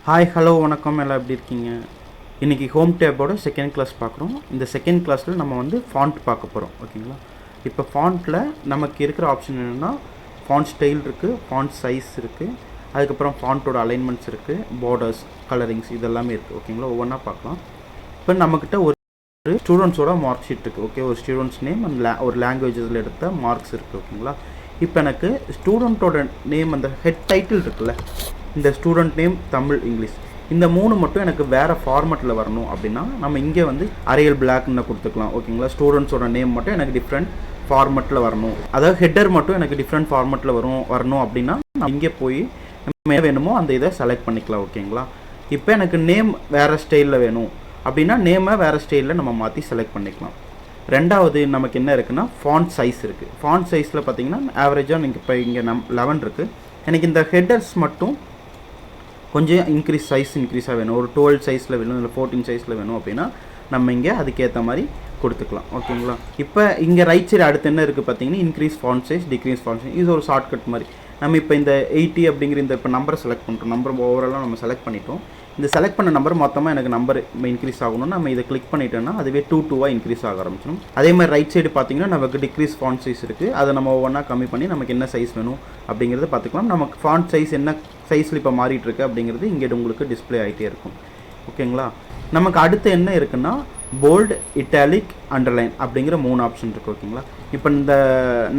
Hi hello வணக்கம், எல்லாம் எப்படி இருக்கீங்க? இன்றைக்கி ஹோம் டேப்போட செகண்ட் கிளாஸ் பார்க்குறோம். இந்த செகண்ட் கிளாஸில் நம்ம வந்து ஃபாண்ட் பார்க்க போகிறோம். ஓகேங்களா? இப்போ ஃபாண்ட்டில் நமக்கு இருக்கிற ஆப்ஷன் என்னென்னா, ஃபாண்ட் ஸ்டைல் இருக்குது, ஃபாண்ட் சைஸ் இருக்குது, அதுக்கப்புறம் ஃபாண்ட்டோட அலைன்மெண்ட்ஸ் இருக்குது, பார்டர்ஸ், கலரிங்ஸ் இதெல்லாமே இருக்குது. ஓகேங்களா? ஒவ்வொன்றா பார்க்கலாம். இப்போ நம்மக்கிட்ட ஒரு ஸ்டூடெண்ட்ஸோட மார்க் ஷீட் இருக்குது. ஓகே, ஒரு ஸ்டூடெண்ட்ஸ் நேம் அண்ட் ஒரு லாங்குவேஜஸில் எடுத்த மார்க்ஸ் இருக்குது. ஓகேங்களா? இப்போ எனக்கு ஸ்டூடெண்ட்டோட நேம், அந்த ஹெட் டைட்டில் இருக்குல்ல, இந்த ஸ்டூடெண்ட் நேம் தமிழ், இங்கிலீஷ், இந்த மூணு மட்டும் எனக்கு வேறு ஃபார்மெட்டில் வரணும் அப்படின்னா நம்ம இங்கே வந்து அரியல் பிளாக்னு கொடுத்துக்கலாம். ஓகேங்களா? ஸ்டூடெண்ட்ஸோட நேம் மட்டும் எனக்கு டிஃப்ரெண்ட் ஃபார்மெட்டில் வரணும், அதாவது ஹெட்டர் மட்டும் எனக்கு டிஃப்ரெண்ட் ஃபார்மெட்டில் வரணும் அப்படின்னா நான் இங்கே போய் நம்ம என்ன வேணுமோ அந்த இதை செலக்ட் பண்ணிக்கலாம். ஓகேங்களா? இப்போ எனக்கு நேம் வேறு ஸ்டைலில் வேணும் அப்படின்னா நேமை வேறு ஸ்டைலில் நம்ம மாற்றி செலக்ட் பண்ணிக்கலாம். ரெண்டாவது நமக்கு என்ன இருக்குன்னா, ஃபாண்ட் சைஸ் இருக்குது. ஃபாண்ட் சைஸில் பார்த்தீங்கன்னா ஆவரேஜாக நீங்கள் இப்போ இங்கே 11 இருக்குது. எனக்கு இந்த ஹெட்டர்ஸ் மட்டும் கொஞ்சம் இன்க்ரீஸாக வேணும், ஒரு 12 சைஸில் வேணும், இல்லை 14 சைஸில் வேணும் அப்படின்னா நம்ம இங்கே அதுக்கேற்ற மாதிரி கொடுத்துக்கலாம். ஓகேங்களா? இப்போ இங்கே ரைட் சைடு அடுத்து என்ன இருக்குது பார்த்தீங்கன்னா, increase font size, decrease font size. இது ஒரு ஷார்ட்கட் மாதிரி. நம்ம இப்போ இந்த 80 அப்படிங்கிற இந்த இப்போ நம்பரை செலக்ட் பண்ணுறோம். நம்பர் ஓவராலாக நம்ம செலக்ட் பண்ணிட்டோம். இந்த செலக்ட் பண்ண நம்பர் மொத்தமாக எனக்கு நம்பர் இன்க்ரீஸ் ஆகணும்னா நம்ம இதை கிளிக் பண்ணிட்டோம்னா அதுவே 2 இன்க்ரீஸ் ஆக ஆரம்பிச்சிடும். அதே மாதிரி ரைட் சைடு பார்த்தீங்கன்னா நமக்கு டிக்ரீஸ் ஃபாண்ட் சைஸ் இருக்குது. அதை நம்ம ஒவ்வொன்றா கம்மி பண்ணி நமக்கு என்ன சைஸ் வேணும் அப்படிங்கிறத பார்த்துக்கலாம். நமக்கு ஃபாண்ட் சைஸ் என்ன சைஸில் இப்போ மாறிட்டு இருக்கு அப்படிங்கிறது இங்கே உங்களுக்கு டிஸ்பிளே ஆகிட்டே இருக்கும். ஓகேங்களா? நமக்கு அடுத்து என்ன இருக்குன்னா, போல்டு, இட்டாலிக், அண்டர்லைன் அப்படிங்கிற 3 ஆப்ஷன் இருக்குது. ஓகேங்களா? இப்போ இந்த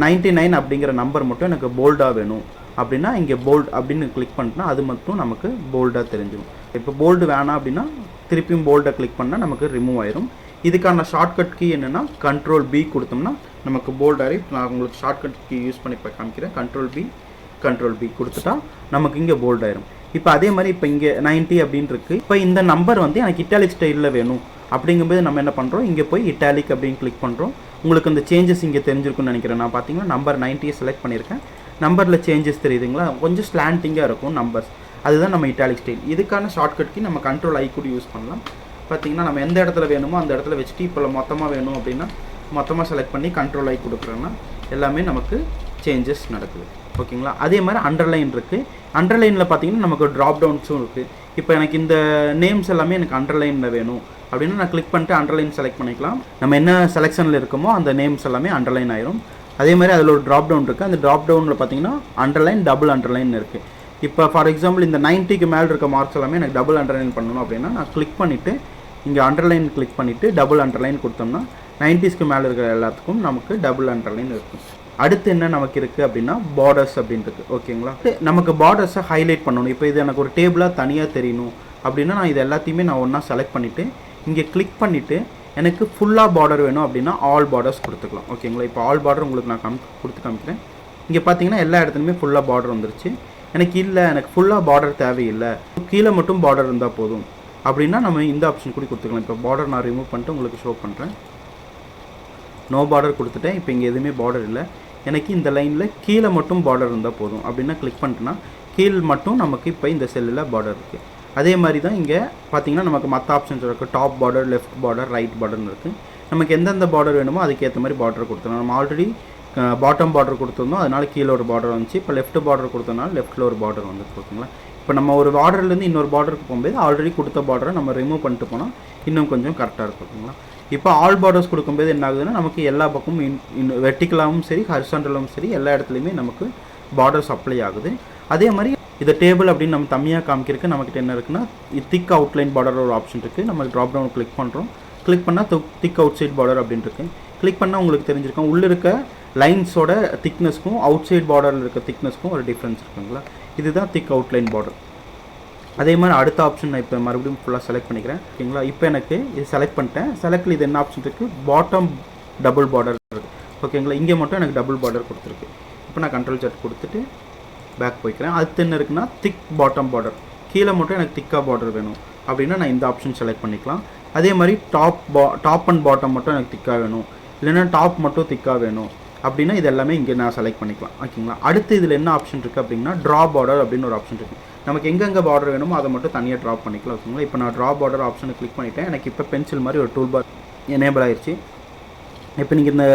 99 அப்படிங்கிற நம்பர் மட்டும் எனக்கு போல்டாக வேணும் அப்படின்னா இங்கே போல்டு அப்படின்னு கிளிக் பண்ணிட்டோம்னா அது மட்டும் நமக்கு போல்டாக தெரிஞ்சிடும். இப்போ போல்டு வேணாம் அப்படின்னா திருப்பியும் போல்டை கிளிக் பண்ணால் நமக்கு ரிமூவ் ஆயிரும். இதுக்கான ஷார்ட்கட் கீ என்னென்னா, கண்ட்ரோல் பி கொடுத்தோம்னா நமக்கு போல்ட் ஆகி, நான் உங்களுக்கு ஷார்ட்கட் கீ யூஸ் பண்ணி இப்போ காமிக்கிறேன். கண்ட்ரோல் பி கொடுத்துட்டா நமக்கு இங்கே போல்ட் ஆயிரும். இப்போ அதே மாதிரி இப்போ இங்கே 90 அப்படின்னு இருக்குது. இப்போ இந்த நம்பர் வந்து எனக்கு இட்டாலிக் ஸ்டைலில் வேணும் அப்படிங்கும்போது நம்ம என்ன பண்ணுறோம், இங்கே போய் இட்டாலிக் அப்படின்னு கிளிக் பண்ணுறோம். உங்களுக்கு அந்த சேஞ்சஸ் இங்கே தெரிஞ்சிருக்குன்னு நினைக்கிறேன். நான் பார்த்தீங்கன்னா நம்பர் 90 செலக்ட் பண்ணியிருக்கேன். நம்பரில் சேஞ்சஸ் தெரியுதுங்களா, கொஞ்சம் ஸ்லாண்டிங்காக இருக்கும் நம்பர்ஸ், அதுதான் நம்ம இட்டாலிக் ஸ்டைல். இதுக்கான ஷார்ட்கட்க்கு நம்ம கண்ட்ரோல் ஐ கூட யூஸ் பண்ணலாம். பார்த்தீங்கன்னா நம்ம எந்த இடத்துல வேணுமோ அந்த இடத்துல வச்சுட்டு இப்போ மொத்தமாக வேணும் அப்படின்னா மொத்தமாக செலக்ட் பண்ணி கண்ட்ரோல் ஐ கொடுக்குறோன்னா எல்லாமே நமக்கு சேஞ்சஸ் நடக்குது. ஓகேங்களா? அதே மாதிரி அண்டர்லைன் இருக்குது. அண்டர்லைனில் பார்த்தீங்கன்னா நமக்கு ட்ராப் டவுன்ஸும் இருக்குது. இப்போ எனக்கு இந்த நேம்ஸ் எல்லாமே எனக்கு அண்டர்லைனில் வேணும் அப்படின்னா நான் கிளிக் பண்ணிட்டு அண்டர்லைன் செலக்ட் பண்ணிக்கலாம். நம்ம என்ன செலெக்ஷனில் இருக்கோமோ அந்த நேம்ஸ் எல்லாமே அண்டர்லைன் ஆயிரும். அதே மாதிரி அதில் ஒரு ட்ராப் டவுன் இருக்குது. அந்த ட்ராப் டவுனில் பார்த்தீங்கன்னா அண்டர்லைன், டபுள் அண்டர்லைன் இருக்குது. இப்போ ஃபார் எக்ஸாம்பிள் இந்த 90க்கு மேலே இருக்க மார்க்ஸ் எல்லாமே எனக்கு டபுள் அண்டர்லைன் பண்ணணும் அப்படின்னா நான் கிளிக் பண்ணிவிட்டு இங்கே அண்டர்லைன் கிளிக் பண்ணிவிட்டு டபுள் அண்டர்லைன் கொடுத்தோம்னா 90ஸ்க்கு மேலே இருக்கிற எல்லாத்துக்கும் நமக்கு டபுள் அண்டர்லைன் இருக்கும். அடுத்து என்ன நமக்கு இருக்குது அப்படின்னா, பார்டர்ஸ் அப்படின்ட்டு. ஓகேங்களா? நமக்கு பார்டர்ஸை ஹைலைட் பண்ணணும். இப்போ இது எனக்கு ஒரு டேபிளாக தனியாக தெரியணும் அப்படின்னா நான் இது எல்லாத்தையுமே நான் ஒன்றா செலக்ட் பண்ணிவிட்டு இங்கே கிளிக் பண்ணிவிட்டு எனக்கு ஃபுல்லாக பார்டர் வேணும் அப்படின்னா ஆல் பார்டர்ஸ் கொடுத்துக்கலாம். ஓகேங்களா? இப்போ ஆல் பார்டர் உங்களுக்கு நான் கொடுத்து காமிக்கிறேன். இங்கே பார்த்தீங்கன்னா எல்லா இடத்துலையுமே ஃபுல்லாக பார்டர் வந்துருச்சு. எனக்கு ஃபுல்லாக பார்டர் தேவையில்லை, கீழே மட்டும் பார்டர் இருந்தால் போதும் அப்படின்னா நம்ம இந்த ஆப்ஷன் கூட கொடுத்துக்கலாம். இப்போ பார்டர் நான் ரிமூவ் பண்ணிட்டு உங்களுக்கு ஷோ பண்ணுறேன். நோ பார்டர் கொடுத்துட்டேன். இப்போ இங்கே எதுவுமே பார்டர் இல்லை. எனக்கு இந்த லைனில் கீழே மட்டும் பார்டர் இருந்தால் போதும் அப்படின்னா கிளிக் பண்ணிட்டேன்னா கீழ் மட்டும் நமக்கு இப்போ இந்த செல்லில் பார்டர் இருக்குது. அதே மாதிரி தான் இங்கே பார்த்தீங்கன்னா நமக்கு மற்ற ஆப்ஷன்ஸ் இருக்குது. Top border, left border, right பார்டர்னு இருக்குது. நமக்கு எந்தெந்த பார்டர் வேணுமோ அதுக்கேற்ற மாதிரி பார்டர் கொடுத்துருவோம். நம்ம ஆல்ரெடி பாட்டம் பார்டர் கொடுத்துருந்தோம், அதனால் கீழே ஒரு பார்டர் வந்துச்சு. இப்போ லெஃப்ட் பார்டர் கொடுத்தனால லெஃப்ட்டில் ஒரு பார்டர் வந்துருக்கு. ஓகேங்களா? இப்போ நம்ம ஒரு பார்டர்லேருந்து இன்னொரு பார்டருக்கு போகும்போது ஆல்ரெடி கொடுத்த பார்டரை நம்ம ரிமூவ் பண்ணிட்டு போனால் இன்னும் கொஞ்சம் கரெக்டாக இருக்கும். ஓகேங்களா? இப்போ ஆல் பார்டர்ஸ் கொடுக்கும்போது என்ன ஆகுதுன்னா நமக்கு எல்லா பக்கமும் வெர்டிக்கலாகவும் சரி ஹரிசாண்டலாகவும் சரி எல்லா இடத்துலையுமே நமக்கு பார்டர்ஸ் அப்ளை ஆகுது. அதே மாதிரி இதை டேபிள் அப்படின்னு நம்ம தம்மியாக காமிக்கிறதுக்கு நம்மக்கிட்ட என்ன இருக்குன்னா, திக் அவுட்லைன் பார்டர் ஒரு ஆப்ஷன் இருக்குது. நம்ம ட்ராப் டவுன் கிளிக் பண்ணுறோம். கிளிக் பண்ணால் திக் அவுட் சைட் பார்டர் அப்படின்னு இருக்குது. கிளிக் பண்ணால் உங்களுக்கு தெரிஞ்சிருக்கும் உள்ளே இருக்க லைன்ஸோட திக்னஸ்க்கும் அவுட் சைட் பார்டரில் இருக்க திக்னஸ்க்கும் ஒரு டிஃப்ரென்ஸ் இருக்குங்களா. இதுதான் திக் அவுட்லைன் பார்டர். அதே மாதிரி அடுத்த ஆப்ஷன் நான் இப்போ மறுபடியும் ஃபுல்லாக செலக்ட் பண்ணிக்கிறேன். ஓகேங்களா? இப்போ எனக்கு இது செலக்ட் பண்ணிட்டேன். செலக்டில் இது என்ன ஆப்ஷன் இருக்குது, பாட்டம் டபுள் பார்டர் இருக்குது. ஓகேங்களா? இங்கே மட்டும் எனக்கு டபுள் பார்டர் கொடுத்துருக்கு. இப்போ நான் கண்ட்ரோல் செட் கொடுத்துட்டு பேக் போய்க்கிறேன். அடுத்து என்ன இருக்குன்னா, திக் பாட்டம் பார்டர், கீழே மட்டும் எனக்கு திக்காக பார்டர் வேணும் அப்படின்னா நான் இந்த ஆப்ஷன் செலக்ட் பண்ணிக்கலாம். அதே மாதிரி டாப் அண்ட் பாட்டம் மட்டும் எனக்கு திக்காக வேணும், இல்லைன்னா டாப் மட்டும் திக்காக வேணும் அப்படின்னா இது எல்லாமே இங்கே நான் செலக்ட் பண்ணிக்கலாம். ஓகேங்களா? அடுத்து இதில் என்ன ஆப்ஷன் இருக்குது அப்படின்னா, ட்ரா பார்டர் அப்படின்னு ஒரு ஆப்ஷன் இருக்குது. நமக்கு எங்கெங்கே பார்டர் வேணுமோ அதை மட்டும் தனியாக ட்ராப் பண்ணிக்கலாம். ஓகேங்களா? இப்போ நான் ட்ரா பார்டர் ஆப்ஷனை கிளிக் பண்ணிவிட்டேன். எனக்கு இப்போ பென்சில் மாதிரி ஒரு டூல் பார் எனேபிள் ஆயிடுச்சு. இப்போ நீங்கள் இந்த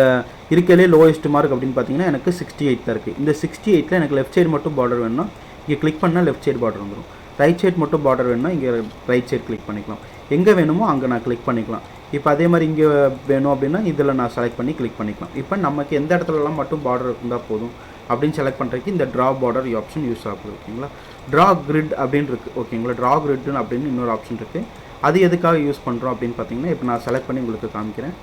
இருக்கிறதுலே லோயஸ்ட் மார்க் அப்படின்னு பார்த்தீங்கன்னா எனக்கு 68 தான் இருக்குது. இந்த 68ல் எனக்கு லெஃப்ட் சைடு மட்டும் பார்டர் வேணும்னா இங்கே கிளிக் பண்ணால் லெஃப்ட் சைடு பார்டர் வந்துடும். ரைட் சைட் மட்டும் பார்டர் வேணும்னா இங்கே ரைட் சைட் கிளிக் பண்ணிக்கலாம். எங்கே வேணுமோ அங்கே நான் கிளிக் பண்ணிக்கலாம். இப்போ அதே மாதிரி இங்கே வேணும் அப்படின்னா இதில் நான் செலக்ட் பண்ணி கிளிக் பண்ணிக்கலாம். இப்போ நமக்கு எந்த இடத்துலலாம் மட்டும் பார்டர் இருந்தால் போதும் அப்படின்னு செலக்ட் பண்ணுறதுக்கு இந்த ட்ரா பார்டர் ஆப்ஷன் யூஸ் ஆகுது. ஓகேங்களா. ட்ரா கிரிட் அப்படின்னு இருக்குது. ஓகேங்களா. ட்ரா கிரிட்னு அப்படின்னு இன்னொரு ஆப்ஷன் இருக்குது. அது எதுக்காக யூஸ் பண்ணுறோம் அப்படின்னு பார்த்தீங்கன்னா இப்போ நான் செலக்ட் பண்ணி உங்களுக்கு காமிக்கிறேன்.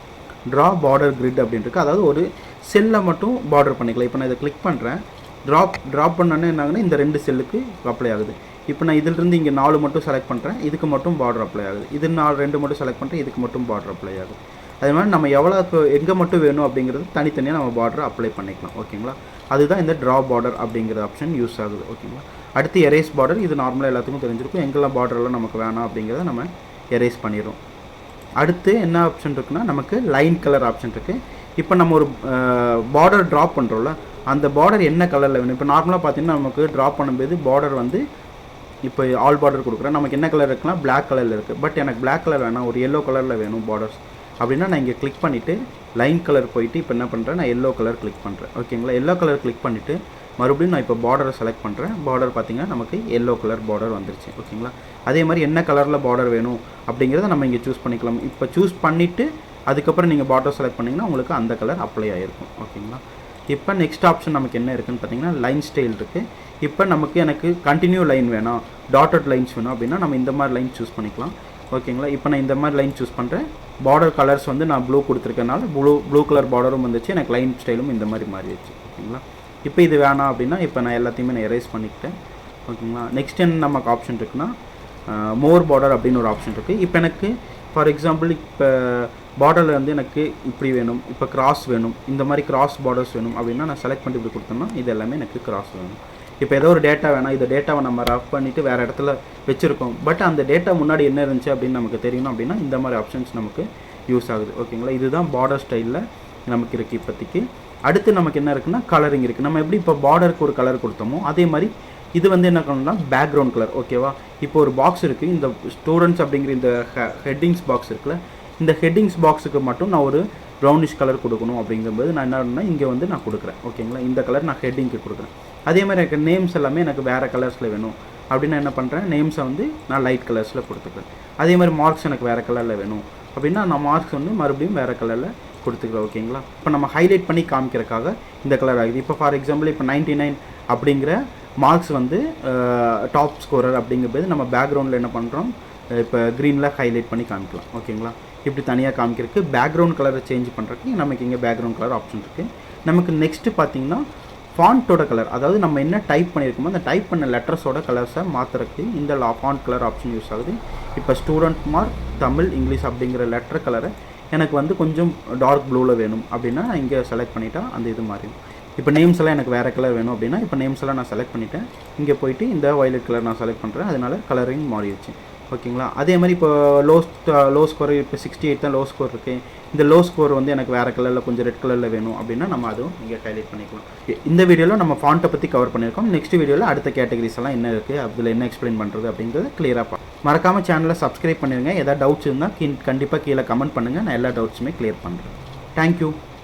ட்ரா பார்டர் கிரிட் அப்படின்னு இருக்குது. அதாவது ஒரு செல்லை மட்டும் பார்டர் பண்ணிக்கலாம். இப்போ நான் இதை கிளிக் பண்ணுறேன். ட்ராப் பண்ணோன்னே என்ன ஆகுதுன்னா இந்த 2 செல்லுக்கு அப்ளை ஆகுது. இப்போ நான் இதிலிருந்து இங்கே 4 மட்டும் செலக்ட் பண்ணுறேன். இதுக்கு மட்டும் பார்டர் அப்ளை ஆகுது. இது 2 மட்டும் செலக்ட் பண்ணுறேன். இதுக்கு மட்டும் பார்டர் அப்ளை ஆகுது. அதே மாதிரி நம்ம எவ்வளோக்கு எங்கே மட்டும் வேணும் அப்படிங்கிறது தனித்தனியாக நம்ம பார்டர் அப்ளை பண்ணிக்கலாம். ஓகேங்களா. அதுதான் இந்த ட்ரா பார்டர் அப்படிங்கிற ஆப்ஷன் யூஸ் ஆகுது. ஓகேங்களா. அடுத்து எரேஸ் பார்டர். இது நார்மலாக எல்லாத்துக்கும் தெரிஞ்சிருக்கும். எங்கெல்லாம் பார்டர்லாம் நமக்கு வேணாம் அப்படிங்கிறத நம்ம எரேஸ் பண்ணிடுறோம். அடுத்து என்ன ஆப்ஷன் இருக்குன்னா நமக்கு லைன் கலர் ஆப்ஷன் இருக்குது. இப்போ நம்ம ஒரு பார்டர் ட்ராப் பண்ணுறோம்ல, அந்த பார்டர் என்ன கலரில் வேணும். இப்போ நார்மலாக பார்த்தீங்கன்னா நமக்கு ட்ராப் பண்ணும்போது பார்டர் வந்து இப்போ ஆல் பார்டர் கொடுக்குறேன். நமக்கு என்ன கலர் இருக்குன்னா பிளாக் கலரில் இருக்குது. பட் எனக்கு பிளாக் கலர் வேணாம், ஒரு எல்லோ கலரில் வேணும் பார்டர்ஸ் அப்படின்னா நான் இங்கே கிளிக் பண்ணிவிட்டு லைன் கலர் போயிட்டு இப்போ என்ன பண்ணுறேன், நான் எல்லோ கலர் கிளிக் பண்ணுறேன். ஓகேங்களா. எல்லோ கலர் கிளிக் பண்ணிவிட்டு மறுபடியும் நான் இப்போ பார்டரை செலக்ட் பண்ணுறேன். பார்டர் பார்த்திங்கன்னா நமக்கு எல்லோ கலர் பார்டர் வந்துருச்சு. ஓகேங்களா. அதே மாதிரி என்ன கலரில் பார்டர் வேணும் அப்படிங்கிறத நம்ம இங்கே சூஸ் பண்ணிக்கலாம். இப்போ சூஸ் பண்ணிவிட்டு அதுக்கப்புறம் நீங்கள் பார்டர் செலக்ட் பண்ணிங்கன்னா உங்களுக்கு அந்த கலர் அப்ளை ஆகிருக்கும். ஓகேங்களா. இப்போ நெக்ஸ்ட் ஆப்ஷன் நமக்கு என்ன இருக்குதுன்னு பார்த்தீங்கன்னா லைன் ஸ்டைல் இருக்குது. இப்போ எனக்கு கண்டினியூ லைன் வேணும், டாட்டட் லைன்ஸ் வேணும் அப்படின்னா நம்ம இந்த மாதிரி லைன் சூஸ் பண்ணிக்கலாம். ஓகேங்களா. இப்போ நான் இந்த மாதிரி லைன் சூஸ் பண்ணுறேன். பார்டர் கலர்ஸ் வந்து நான் ப்ளூ கொடுத்துருக்கனால ப்ளூ கலர் பார்டரும் வந்துச்சு. எனக்கு லைன் ஸ்டைலும் இந்த மாதிரி மாறிடுச்சு. ஓகேங்களா. இப்போ இது வேணாம் அப்படின்னா இப்போ நான் எல்லாத்தையுமே நான் எரேஸ் பண்ணிக்கிட்டேன். ஓகேங்களா. நெக்ஸ்ட் என்ன நமக்கு ஆப்ஷன் இருக்குன்னா மோர் பார்டர் அப்படின்னு ஒரு ஆப்ஷன் இருக்குது. இப்போ எனக்கு ஃபார் எக்ஸாம்பிள் இப்போ பார்டரில் வந்து எனக்கு இப்படி வேணும், இப்போ கிராஸ் வேணும், இந்த மாதிரி கிராஸ் பார்டர்ஸ் வேணும் அப்படின்னா நான் செலக்ட் பண்ணி இப்படி கொடுத்தோம்னா இது எல்லாமே எனக்கு கிராஸ் வேணும். இப்போ ஏதோ ஒரு டேட்டா வேணாம், இந்த டேட்டாவை நம்ம ரஃப் பண்ணிவிட்டு வேறு இடத்துல வச்சுருக்கோம். பட் அந்த டேட்டா முன்னாடி என்ன இருந்துச்சு அப்படின்னு நமக்கு தெரியணும் அப்படின்னா இந்த மாதிரி ஆப்ஷன்ஸ் நமக்கு யூஸ் ஆகுது. ஓகேங்களா. இதுதான் பார்டர் ஸ்டைலில் நமக்கு இருக்குது இப்போதைக்கு. அடுத்து நமக்கு என்ன இருக்குன்னா கலரிங் இருக்குது. நம்ம எப்படி இப்போ பார்டருக்கு ஒரு கலர் கொடுத்தோமோ அதே மாதிரி இது வந்து என்ன பண்ணணும்னா பேக்ரவுண்ட் கலர். ஓகேவா. இப்போ ஒரு பாக்ஸ் இருக்குது. இந்த ஸ்டூடெண்ட்ஸ் அப்படிங்கிற இந்த ஹெட்டிங்ஸ் பாக்ஸ் இருக்குல்ல, இந்த ஹெட்டிங்ஸ் பாக்ஸுக்கு மட்டும் நான் ஒரு ப்ரௌனிஷ் கலர் கொடுக்கணும் அப்படிங்கும்போது நான் என்ன பண்ணேன்னா இங்கே வந்து நான் கொடுக்குறேன். ஓகேங்களா. இந்த கலர் நான் ஹெட்டிங்க்கு கொடுக்குறேன். அதே மாதிரி எனக்கு நேம்ஸ் எல்லாமே எனக்கு வேறு கலர்ஸில் வேணும் அப்படின்னா என்ன பண்ணுறேன், நேம்ஸை வந்து நான் லைட் கலர்ஸில் கொடுத்துக்கிறேன். அதே மாதிரி மார்க்ஸ் எனக்கு வேறு கலரில் வேணும் அப்படின்னா நான் மார்க்ஸ் வந்து மறுபடியும் வேறு கலரில் கொடுத்துக்கிறேன். ஓகேங்களா. இப்போ நம்ம ஹைலைட் பண்ணி காமிக்கிறதுக்காக இந்த கலர் ஆகுது. இப்போ ஃபார் எக்ஸாம்பிள் இப்போ 99 அப்படிங்கிற மார்க்ஸ் வந்து டாப் ஸ்கோரர் அப்படிங்கும்போது நம்ம பேக்ரவுண்டில் என்ன பண்ணுறோம், இப்போ க்ரீனில் ஹைலைட் பண்ணி காமிக்கலாம். ஓகேங்களா. இப்படி தனியாக காமிக்கிறதுக்கு பேக்ரவுண்ட் கலரை சேஞ்ச் பண்ணுறதுக்கு நமக்கு இங்கே பேக்ரவுண்ட் கலர் ஆப்ஷன் இருக்குது. நமக்கு நெக்ஸ்ட்டு பார்த்திங்கன்னா ஃபாண்ட்டோட கலர், அதாவது நம்ம என்ன டைப் பண்ணியிருக்கோமோ அந்த டைப் பண்ண லெட்டர்ஸோட கலர்ஸை மாற்றுறதுக்கு இந்த ஃபாண்ட் கலர் ஆப்ஷன் யூஸ் ஆகுது. இப்போ ஸ்டூடெண்ட் மார்க் தமிழ் இங்கிலீஷ் அப்படிங்கிற லெட்டர் கலரை எனக்கு வந்து கொஞ்சம் டார்க் ப்ளூவில் வேணும் அப்படின்னா நான் இங்கே செலக்ட் பண்ணிட்டா அந்த இது மாறிடும். இப்போ நேம்ஸ் எல்லாம் எனக்கு வேறு கலர் வேணும் அப்படின்னா இப்போ நேம்ஸ் எல்லாம் நான் செலக்ட் பண்ணிவிட்டேன். இங்கே போயிட்டு இந்த வயலட் கலர் நான் செலக்ட் பண்ணுறேன். அதனால கலரிங் மாறிடுச்சு. ஓகேங்களா. அதே மாதிரி இப்போ லோ ஸ்கோர் இப்போ 68 தான் லோ ஸ்கோர் இருக்குது. இந்த லோ ஸ்கோர் வந்து எனக்கு வேறு கலரில் கொஞ்சம் ரெட் கலரில் வேணும் அப்படின்னா நம்ம அதுவும் இங்கே ஹைலைட் பண்ணிக்கலாம். இந்த வீடியோவில் நம்ம ஃபாண்ட்டை பற்றி கவர் பண்ணியிருக்கோம். நெக்ஸ்ட் வீடியோவில் அடுத்த கேட்டகரிஸ் எல்லாம் என்ன இருக்குது, அதில் என்ன எக்ஸ்பிளைன் பண்ணுறது அப்படிங்கிறத கிளியராக பார்ப்போம். மறக்காமல் சேனலை சப்ஸ்கிரைப் பண்ணிடுங்க. ஏதாவது டவுட்ஸ் இருந்தால் கண்டிப்பாக கீழே கமெண்ட் பண்ணுங்கள். நான் எல்லா டவுட்ஸுமே கிளியர் பண்ணுறேன். தேங்க்யூ.